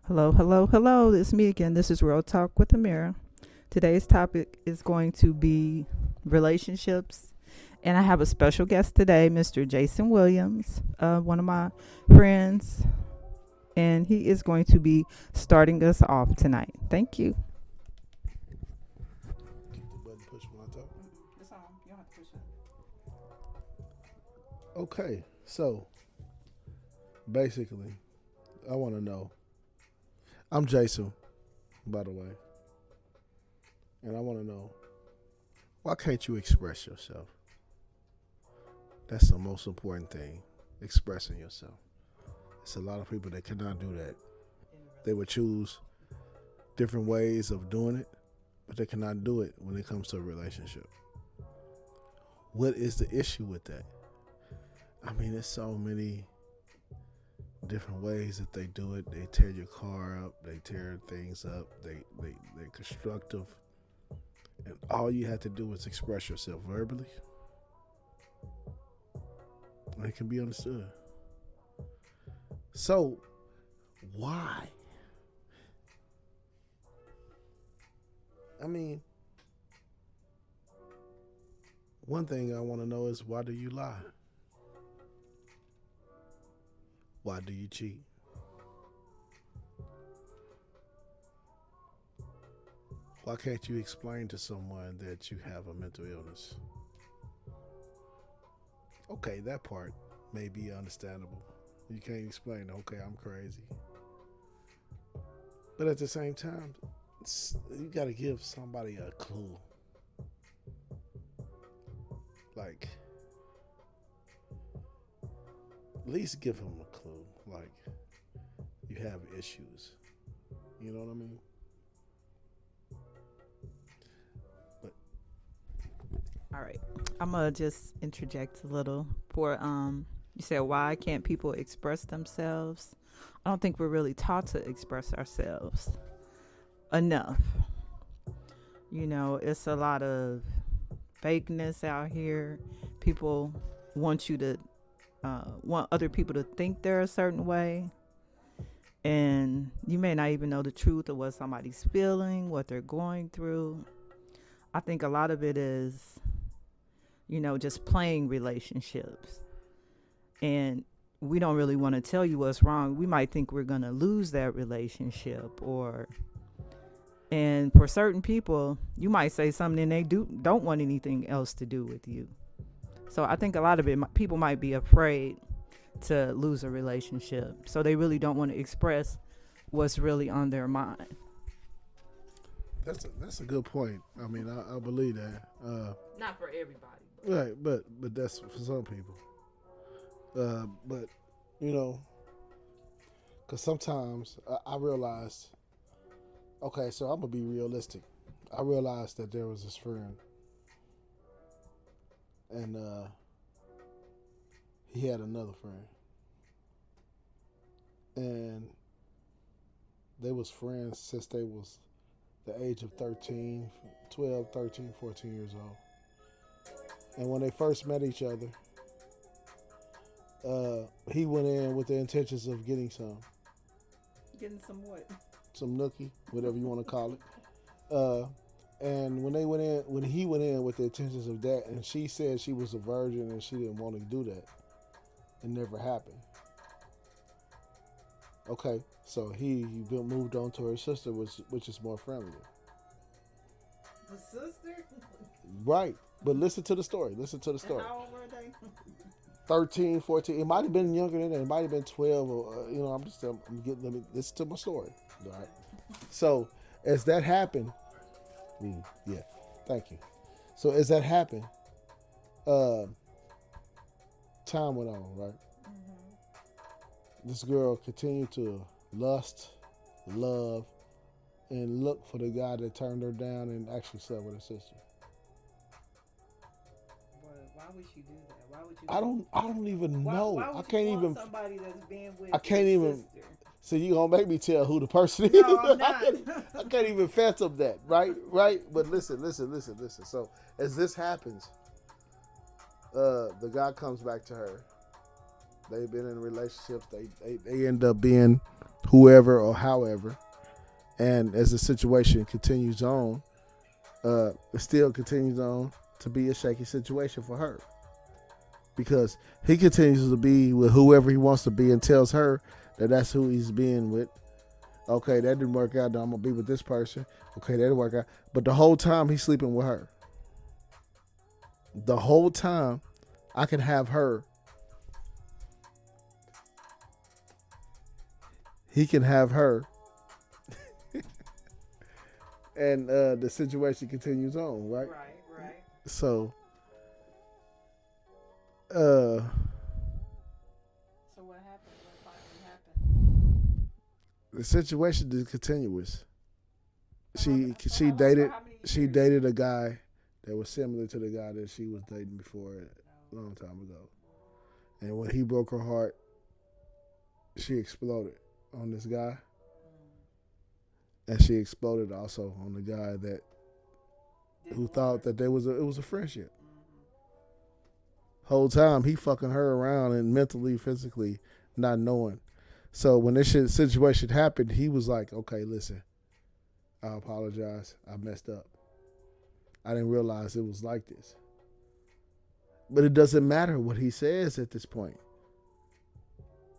Hello, hello, hello. It's me again. This is Real Talk with Amira. Today's topic is going to be relationships. And I have a special guest today, Mr. Jason Williams, one of my friends. And he is going to be starting us off tonight. Thank you. Keep the button pushed when I talk. It's on. You don't have to push Okay, so basically, I want to know. I'm Jason, by the way, and I want to know why can't you express yourself? That's the most important thing, expressing yourself. It's a lot of people that cannot do that. They would choose different ways of doing it, but they cannot do it when it comes to a relationship. What is the issue with that? I mean, there's so many different ways that they do it. They tear your car up, they tear things up, they're constructive. And all you have to do is express yourself verbally. And it can be understood. So, why? I mean, one thing I want to know is why do you lie? Why do you cheat? Why can't you explain to someone that you have a mental illness? Okay, that part may be understandable. You can't explain, okay, I'm crazy. But at the same time, you got to give somebody a clue. Like, at least give them a clue. Like, you have issues. You know what I mean? But All right. I'm going to just interject a little for you said why can't people express themselves? I don't think we're really taught to express ourselves enough. You know, it's a lot of fakeness out here. People want you to want other people to think they're a certain way, and you may not even know the truth of what somebody's feeling, what they're going through. I think a lot of it is, just playing relationships, and we don't really want to tell you what's wrong. We might think we're going to lose that relationship, or and for certain people you might say something and they don't want anything else to do with you. So I think a lot of it, people might be afraid to lose a relationship, so they really don't want to express what's really on their mind. that's a good point. I mean, I believe that. Not for everybody. Right, but that's for some people. But you know, because sometimes I realized. Okay, so I'm gonna be realistic. I realized that there was this friend, and he had another friend, and they was friends since they was the age of 13, 12, 13, 14 years old. And when they first met each other, he went in with the intentions of getting Getting some what? some nookie, whatever you want to call it. Uh, and when he went in with the intentions of that, and she said she was a virgin and she didn't want to do that, it never happened. Okay, so he moved on to her sister, which is more friendlier. The sister? Right, but listen to the story. Listen to the And story. how old were they? 13, 14. It might have been younger than that. It might have been 12. Or, I'm getting. Let me listen to my story. All right. So as that happened, yeah, thank you. So as that happened, uh, time went on. Right. This girl continued to lust, love, and look for the guy that turned her down and actually slept with her sister. Why would you do that? Why would you? I don't even Why, know. why I would can't you want even. somebody that's being with I can't your even. sister? So you gonna make me tell who the person is? No, I'm not. I can't even fathom that, right? Right? But listen. So as this happens, the guy comes back to her. They've been in relationships. They end up being whoever or however. And as the situation continues on, it still continues on to be a shaky situation for her. Because he continues to be with whoever he wants to be and tells her that that's who he's being with. Okay, that didn't work out. Then I'm going to be with this person. Okay, that didn't work out. But the whole time he's sleeping with her. The whole time I can have her. He can have her. And the situation continues on, right? Right. So, So what happened? What finally happened? the situation is continuous. She For dated how many she years? dated a guy that was similar to the guy that she was dating before a long time ago. And when he broke her heart, she exploded on this guy. And she exploded also on the guy that who thought that it was a friendship. Whole time he fucking her around and mentally, physically, not knowing. So when this situation happened, he was like, "Okay, listen, I apologize. I messed up. I didn't realize it was like this." But it doesn't matter what he says at this point.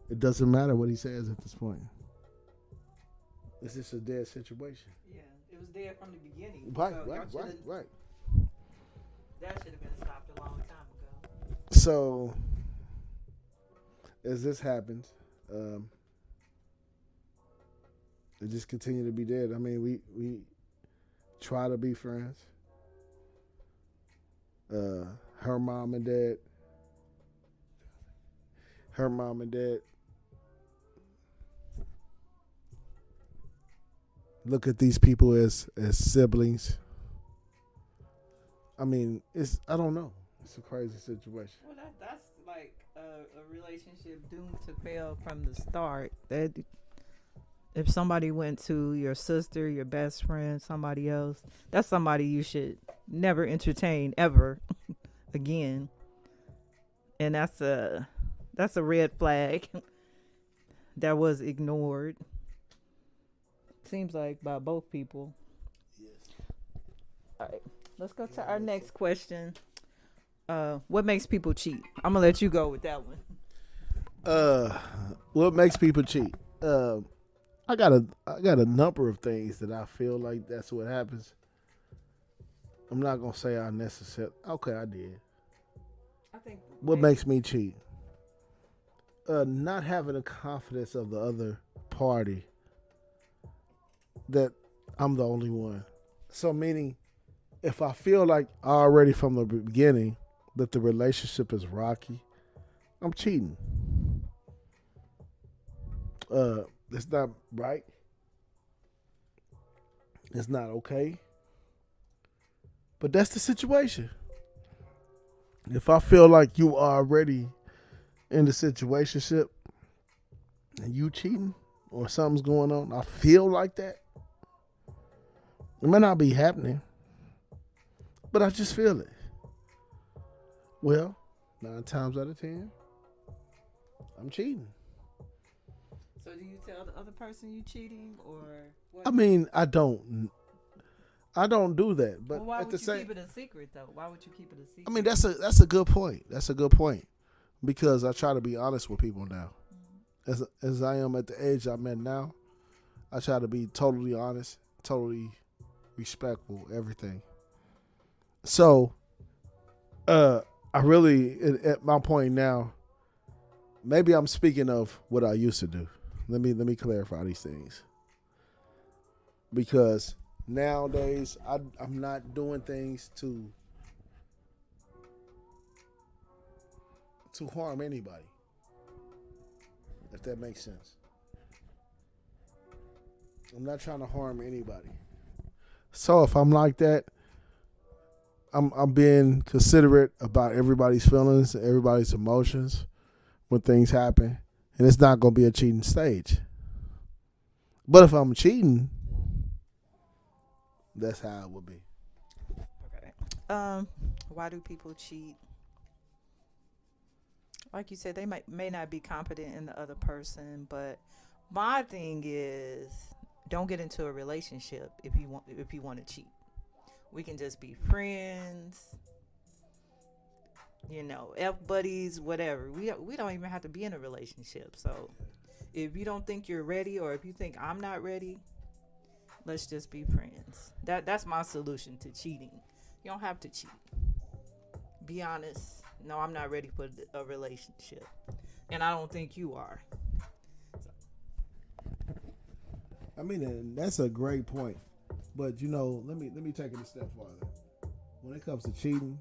It doesn't matter what he says at this point. It's just a dead situation. Yeah, it was there from the beginning. Right. That should have been stopped a long time ago. So, as this happens, it just continue to be dead. I mean, we try to be friends. Her mom and dad look at these people as siblings. I mean, I don't know. It's a crazy situation. Well, that's like a relationship doomed to fail from the start. That if somebody went to your sister, your best friend, somebody else, that's somebody you should never entertain ever again. And that's a red flag that was ignored. Seems like by both people. Yes. All right, let's go to our next question. What makes people cheat? I'm gonna let you go with that one. What makes people cheat? I got a number of things that I feel like that's what happens. I'm not gonna say I necessarily. Okay, I did. I think What makes me cheat? Not having the confidence of the other party that I'm the only one. So meaning, if I feel like already from the beginning that the relationship is rocky, I'm cheating. It's not right. It's not okay. But that's the situation. If I feel like you are already in the situationship and you cheating or something's going on, I feel like that. It may not be happening, but I just feel it. Well, 9 times out of 10, I'm cheating. So do you tell the other person you cheating or what? I mean, I don't do that. But well, why at would the you same, keep it a secret though? Why would you keep it a secret? I mean, that's a good point. That's a good point because I try to be honest with people now. As I am at the age I'm at now, I try to be totally honest, totally respectful, everything. So, I really at my point now, maybe I'm speaking of what I used to do. Let me clarify these things because nowadays I'm not doing things to harm anybody, if that makes sense. I'm not trying to harm anybody. So if I'm like that, I'm being considerate about everybody's feelings, everybody's emotions when things happen, and it's not going to be a cheating stage. But if I'm cheating, that's how it would be. Okay. Why do people cheat? Like you said, they may not be confident in the other person, but My thing is, don't get into a relationship if you want to cheat. We can just be friends, f buddies, whatever. We don't even have to be in a relationship. So if you don't think you're ready, or if you think I'm not ready, let's just be friends. That's my solution to cheating. You don't have to cheat. Be honest. No, I'm not ready for a relationship, and I don't think you are. I mean, and that's a great point. But let me take it a step farther. When it comes to cheating,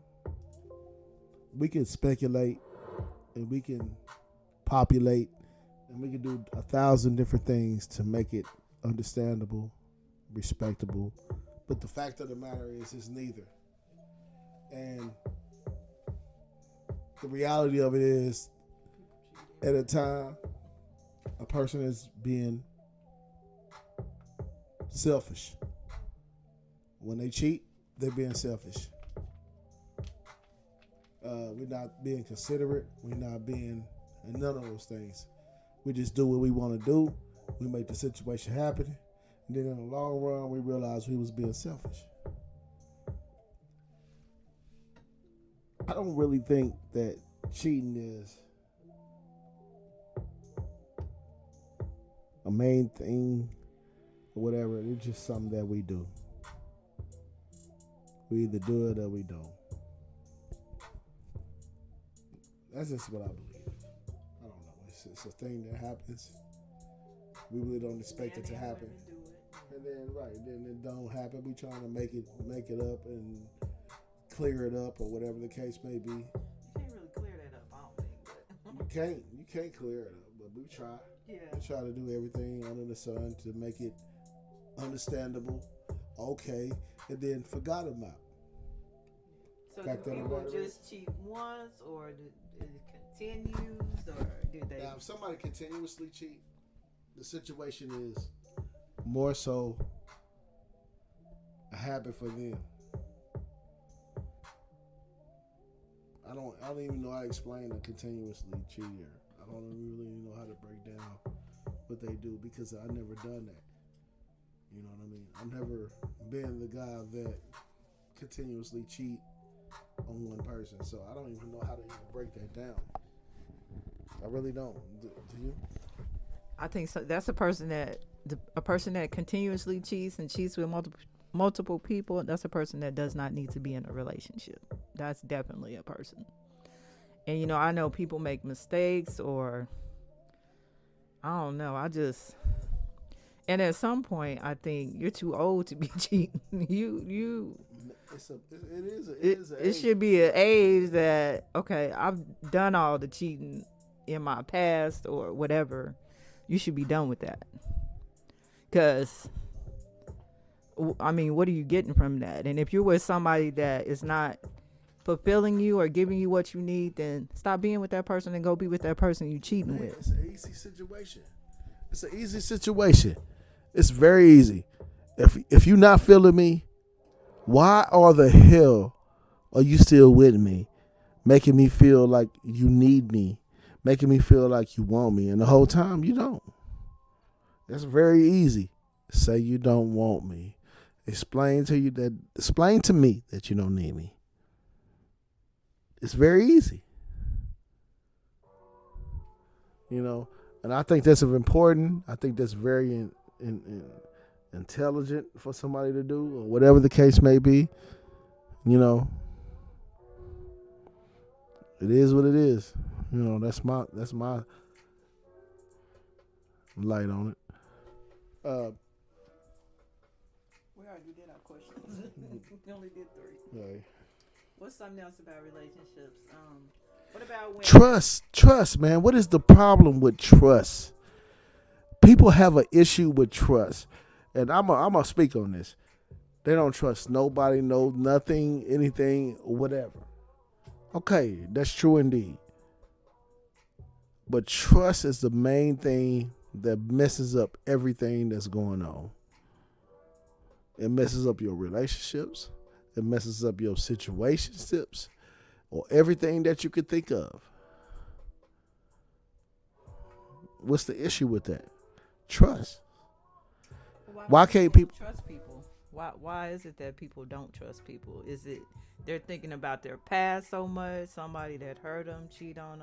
we can speculate and we can populate and we can do 1,000 different things to make it understandable, respectable. But the fact of the matter is, it's neither. And the reality of it is, at a time, a person is being selfish. When they cheat, they're being selfish. We're not being considerate. We're not being none of those things. We just do what we want to do. We make the situation happen. And then in the long run, we realize we was being selfish. I don't really think that cheating is a main thing or whatever. It's just something that we do. We either do it or we don't. That's just what I believe. I don't know. It's a thing that happens. We really don't expect it to happen. And then it don't happen. We trying to make it up and clear it up or whatever the case may be. You can't really clear that up, I don't think. You can't clear it up, but we try. Yeah. We try to do everything under the sun to make it understandable, okay, and then forgot about. So do people just cheat once, or it continues, or do they? Now, if somebody continuously cheat, the situation is more so a habit for them. I don't even know how to explain a continuously cheater. I don't really know how to break down what they do because I've never done that. You know what I mean? I've never been the guy that continuously cheat on one person, so I don't even know how to even break that down. I really don't. Do you? I think so. That's a person that continuously cheats and cheats with multiple people. That's a person that does not need to be in a relationship. That's definitely a person. And I know people make mistakes, or I don't know. And at some point, I think you're too old to be cheating. It should be an age that, okay, I've done all the cheating in my past or whatever. You should be done with that. Because, I mean, what are you getting from that? And if you're with somebody that is not fulfilling you or giving you what you need, then stop being with that person and go be with that person you cheating with. It's an easy situation. It's very easy. If you're not feeling me, why the hell are you still with me? Making me feel like you need me. Making me feel like you want me. And the whole time you don't. That's very easy. Say you don't want me. Explain to me that you don't need me. It's very easy. And I think that's important. I think that's very intelligent for somebody to do, or whatever the case may be. It is what it is. That's my light on it. We already did our questions. We only did 3. Right. What's something else about relationships? What about when Trust, man. What is the problem with trust? People have an issue with trust, and I'm gonna speak on this. They don't trust nobody, nothing, anything, whatever. Okay, that's true indeed. But trust is the main thing that messes up everything that's going on. It messes up your relationships. It messes up your situationships, or everything that you could think of. What's the issue with that? trust. Why don't can't people? trust people? Why is it that people don't trust people? Is it they're thinking about their past so much, somebody that hurt them, cheated on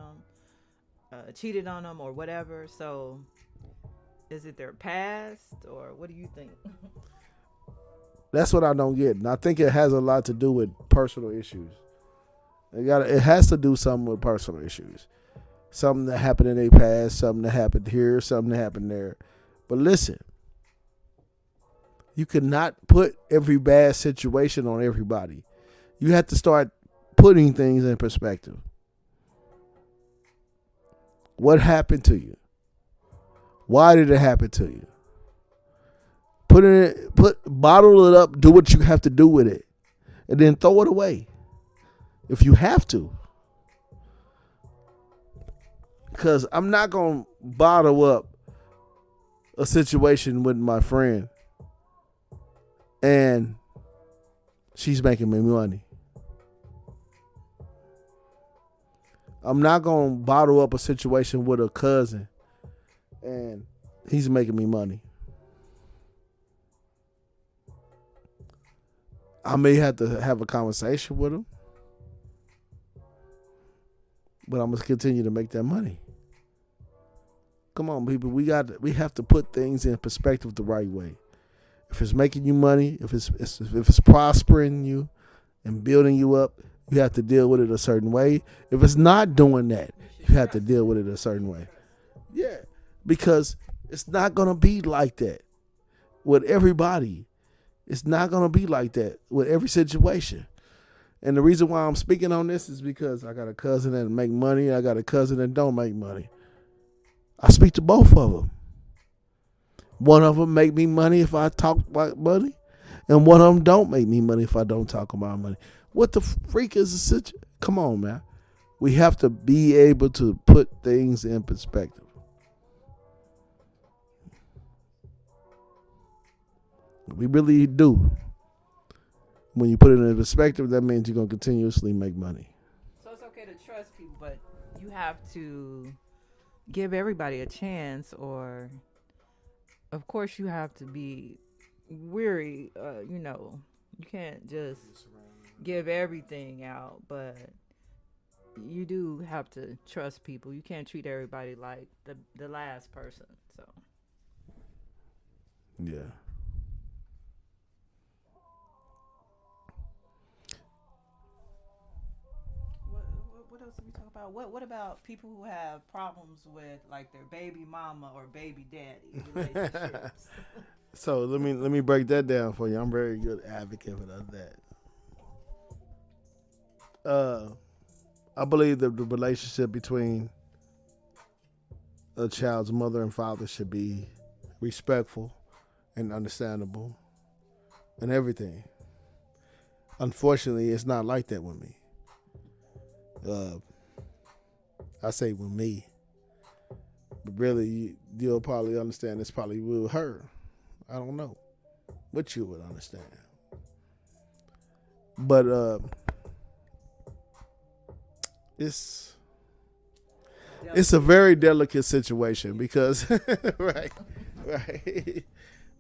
them, or whatever? So is it their past, or what do you think? That's what I don't get, and I think it has a lot to do with personal issues. It has to do something with personal issues. Something that happened in their past, something that happened here, something that happened there. But listen, you cannot put every bad situation on everybody. You have to start putting things in perspective. What happened to you? Why did it happen to you? Bottle it up, do what you have to do with it, and then throw it away if you have to. Because I'm not going to bottle up a situation with my friend and she's making me money. I'm not going to bottle up a situation with a cousin and he's making me money. I may have to have a conversation with him, but I'm gonna continue to make that money. Come on, people. We have to put things in perspective the right way. If it's making you money, if it's prospering you and building you up, you have to deal with it a certain way. If it's not doing that, you have to deal with it a certain way. Yeah, because it's not gonna be like that with everybody. It's not going to be like that with every situation. And the reason why I'm speaking on this is because I got a cousin that make money. I got a cousin that don't make money. I speak to both of them. One of them make me money if I talk about money. And one of them don't make me money if I don't talk about money. What the freak is the situation? Come on, man. We have to be able to put things in perspective. We really do. When you put it in perspective, that means you're going to continuously make money. So it's okay to trust people, but you have to give everybody a chance, or of course you have to be weary. You can't just give everything out, but you do have to trust people. You can't treat everybody like the last person. So yeah. What else did we talk about? What about people who have problems with like their baby mama or baby daddy relationships? So let me break that down for you. I'm a very good advocate for that. I believe that the relationship between a child's mother and father should be respectful and understandable and everything. Unfortunately, it's not like that with me. I say with me, but really you'll probably understand this probably with her. I don't know, but you would understand. But it's a very delicate situation because right.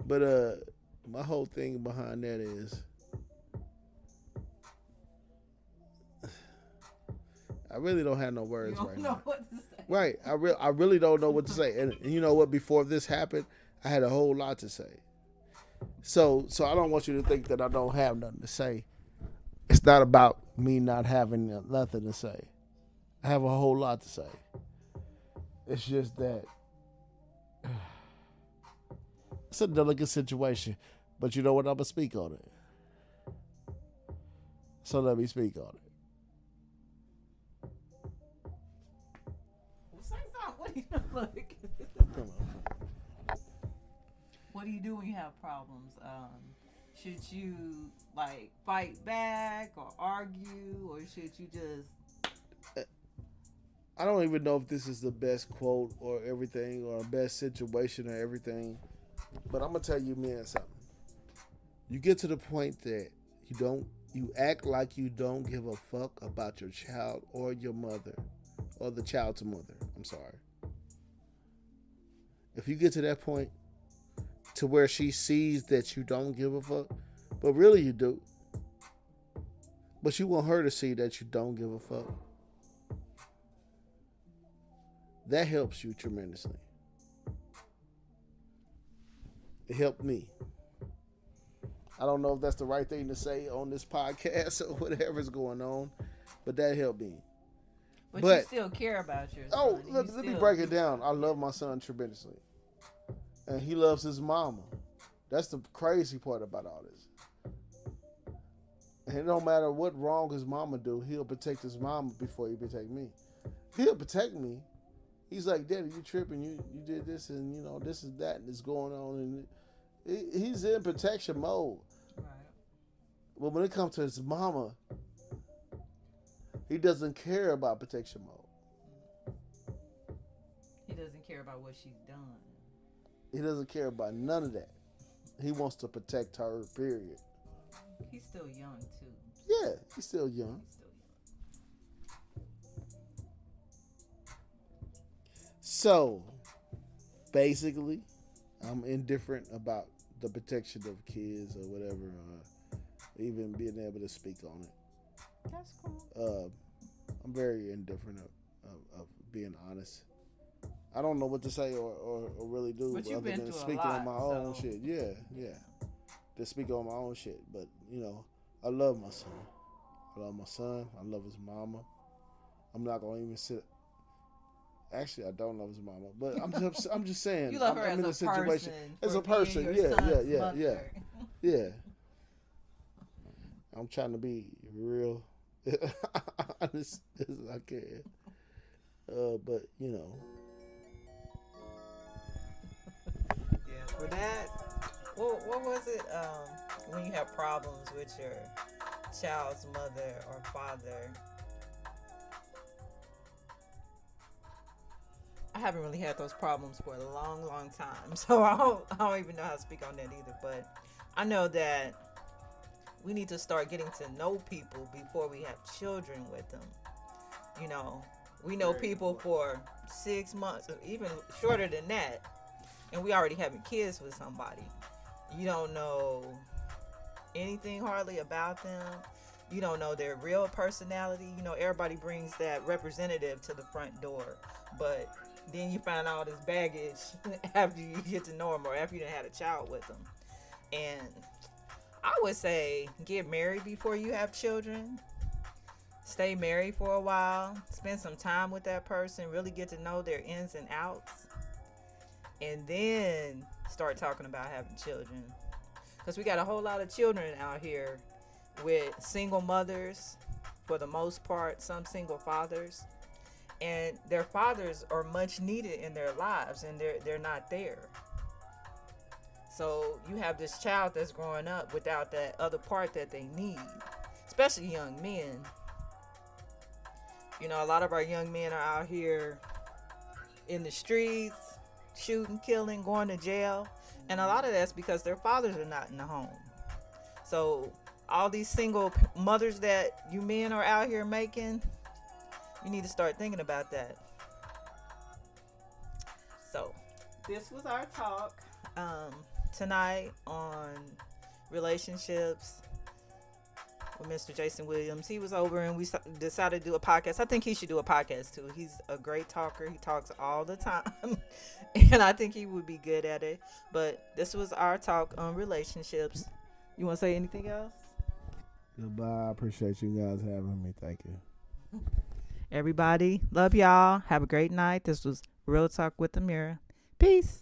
But my whole thing behind that is I really don't have no words right now. What to say. Right. I really don't know what to say. And you know what? Before this happened, I had a whole lot to say. So I don't want you to think that I don't have nothing to say. It's not about me not having nothing to say. I have a whole lot to say. It's just that it's a delicate situation. But you know what? I'm going to speak on it. So let me speak on it. What do you look? What do you do when you have problems? Should you like fight back or argue, or should you just? I don't even know if this is the best quote or everything, or best situation or everything, but I'm gonna tell you, man, something. You get to the point that you act like you don't give a fuck about your child or your mother, or the child's mother. I'm sorry. If you get to that point, to where she sees that you don't give a fuck, but really you do. But you want her to see that you don't give a fuck. That helps you tremendously. It helped me. I don't know if that's the right thing to say on this podcast or whatever's going on, but that helped me. But you still care about your son. Oh, let me break it down. I love my son tremendously. And he loves his mama. That's the crazy part about all this. And it don't matter what wrong his mama do, he'll protect his mama before he protect me. He'll protect me. He's like, Daddy, you tripping. You did this and, you know, this is that and it's going on. And he's in protection mode. Right. But when it comes to his mama, he doesn't care about protection mode. He doesn't care about what she's done. He doesn't care about none of that. He wants to protect her, period. He's still young, too. Yeah, he's still young. So, basically, I'm indifferent about the protection of kids or whatever, even being able to speak on it. That's cool. I'm very indifferent of being honest. I don't know what to say or really do but other than speaking on my own shit. Yeah. To speak on my own shit. But, you know, I love my son. I love his mama. I'm not going to even sit. Actually, I don't love his mama. But I'm just saying. You love her I'm as in a situation. As a person. Yeah. I'm trying to be real honest as I can. But, you know. Yeah, for that, what was it when you have problems with your child's mother or father? I haven't really had those problems for a long, long time, so I don't even know how to speak on that either. But I know that we need to start getting to know people before we have children with them. You know, we know people for 6 months, or even shorter than that, and we already having kids with somebody. You don't know anything hardly about them. You don't know their real personality. You know, everybody brings that representative to the front door, but then you find all this baggage after you get to know them or after you done had a child with them. And I would say get married before you have children. Stay married for a while. Spend some time with that person. Really get to know their ins and outs. And then start talking about having children. Because we got a whole lot of children out here with single mothers, for the most part, some single fathers. And their fathers are much needed in their lives, and they're not there. So you have this child that's growing up without that other part that they need, especially young men. You know, a lot of our young men are out here in the streets, shooting, killing, going to jail. And a lot of that's because their fathers are not in the home. So all these single mothers that you men are out here making, you need to start thinking about that. So this was our talk tonight on relationships with Mr. Jason Williams. He was over and we decided to do a podcast. I think he should do a podcast too. He's a great talker. He talks all the time. And I think he would be good at it. But this was our talk on relationships. You want to say anything else? Goodbye. I appreciate you guys having me. Thank you. Everybody, love y'all. Have a great night. This was Real Talk with Amiri. Peace.